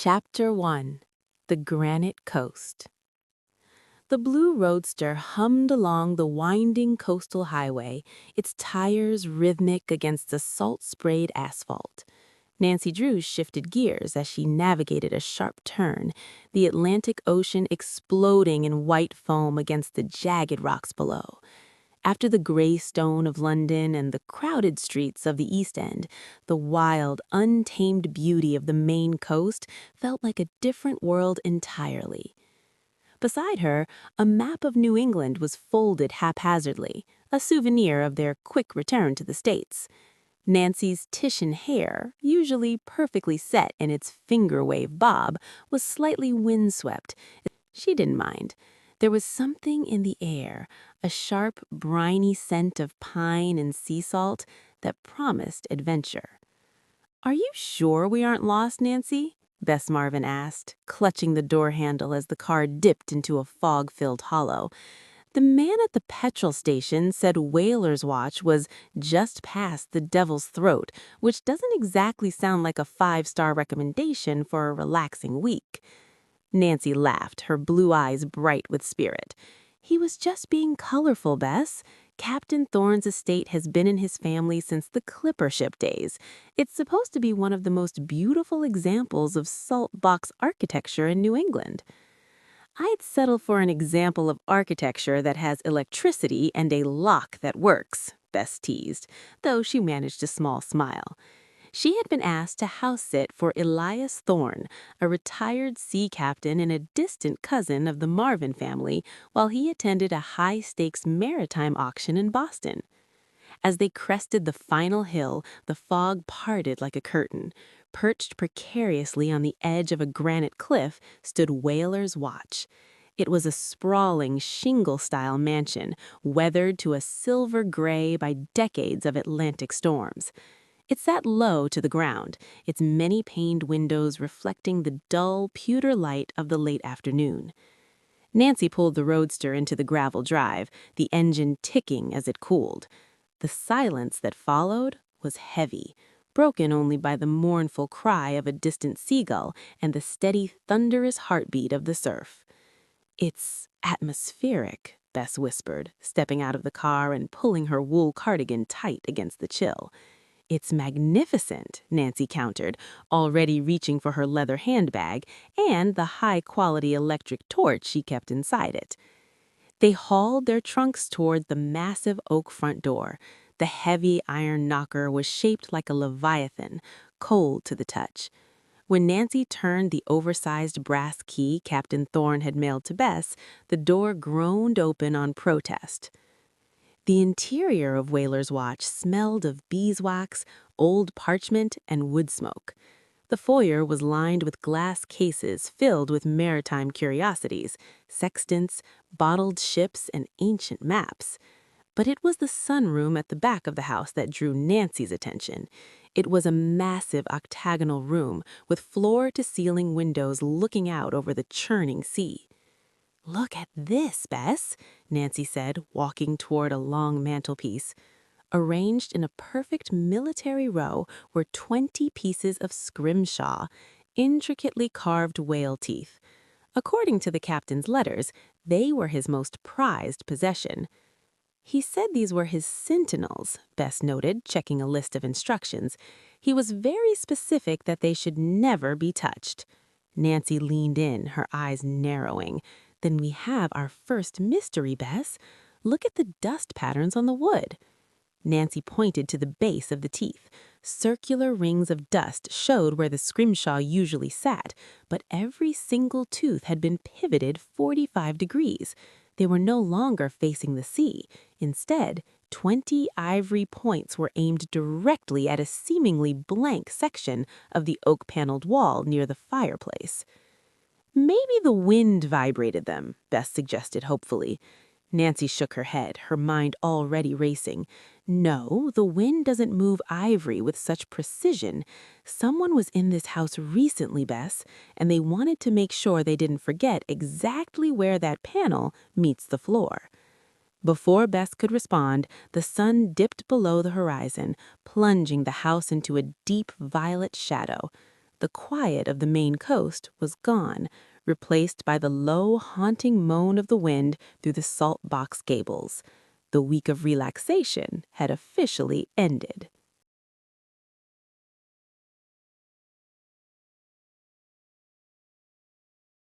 Chapter 1. The Granite Coast. The blue roadster hummed along the winding coastal highway, its tires rhythmic against the salt-sprayed asphalt. Nancy Drew shifted gears as she navigated a sharp turn, the Atlantic Ocean exploding in white foam against the jagged rocks below. After the gray stone of London and the crowded streets of the East End, the wild, untamed beauty of the Maine coast felt like a different world entirely. Beside her, a map of New England was folded haphazardly, a souvenir of their quick return to the States. Nancy's Titian hair, usually perfectly set in its finger-wave bob, was slightly windswept. She didn't mind. There was something in the air, a sharp, briny scent of pine and sea salt that promised adventure. "Are you sure we aren't lost, Nancy?" Bess Marvin asked, clutching the door handle as the car dipped into a fog-filled hollow. "The man at the petrol station said Whaler's Watch was just past the Devil's Throat, which doesn't exactly sound like a 5-star recommendation for a relaxing week." Nancy laughed, her blue eyes bright with spirit. "He was just being colorful, Bess. Captain Thorne's estate has been in his family since the clipper ship days. It's supposed to be one of the most beautiful examples of saltbox architecture in New England." "I'd settle for an example of architecture that has electricity and a lock that works," Bess teased, though she managed a small smile. She had been asked to house-sit for Elias Thorne, a retired sea captain and a distant cousin of the Marvin family, while he attended a high-stakes maritime auction in Boston. As they crested the final hill, the fog parted like a curtain. Perched precariously on the edge of a granite cliff stood Whaler's Watch. It was a sprawling shingle-style mansion, weathered to a silver gray by decades of Atlantic storms. It sat low to the ground, its many-paned windows reflecting the dull, pewter light of the late afternoon. Nancy pulled the roadster into the gravel drive, the engine ticking as it cooled. The silence that followed was heavy, broken only by the mournful cry of a distant seagull and the steady, thunderous heartbeat of the surf. "It's atmospheric," Bess whispered, stepping out of the car and pulling her wool cardigan tight against the chill. "It's magnificent," Nancy countered, already reaching for her leather handbag and the high-quality electric torch she kept inside it. They hauled their trunks toward the massive oak front door. The heavy iron knocker was shaped like a leviathan, cold to the touch. When Nancy turned the oversized brass key Captain Thorne had mailed to Bess, the door groaned open on protest. The interior of Whaler's Watch smelled of beeswax, old parchment, and wood smoke. The foyer was lined with glass cases filled with maritime curiosities, sextants, bottled ships, and ancient maps. But it was the sunroom at the back of the house that drew Nancy's attention. It was a massive octagonal room with floor-to-ceiling windows looking out over the churning sea. "Look at this, Bess," Nancy said, walking toward a long mantelpiece. Arranged in a perfect military row were 20 pieces of Scrimshaw, intricately carved whale teeth. According to the captain's letters, they were his most prized possession. "He said these were his sentinels," Bess noted, checking a list of instructions. "He was very specific that they should never be touched." Nancy leaned in, her eyes narrowing. "Then we have our first mystery, Bess. Look at the dust patterns on the wood." Nancy pointed to the base of the teeth. Circular rings of dust showed where the Scrimshaw usually sat, but every single tooth had been pivoted 45 degrees. They were no longer facing the sea. Instead, 20 ivory points were aimed directly at a seemingly blank section of the oak-paneled wall near the fireplace. "Maybe the wind vibrated them," Bess suggested hopefully. Nancy shook her head, her mind already racing. "No, the wind doesn't move ivory with such precision. Someone was in this house recently, Bess, and they wanted to make sure they didn't forget exactly where that panel meets the floor." Before Bess could respond, the sun dipped below the horizon, plunging the house into a deep violet shadow. The quiet of the Maine coast was gone, replaced by the low, haunting moan of the wind through the Saltbox gables. The week of relaxation had officially ended.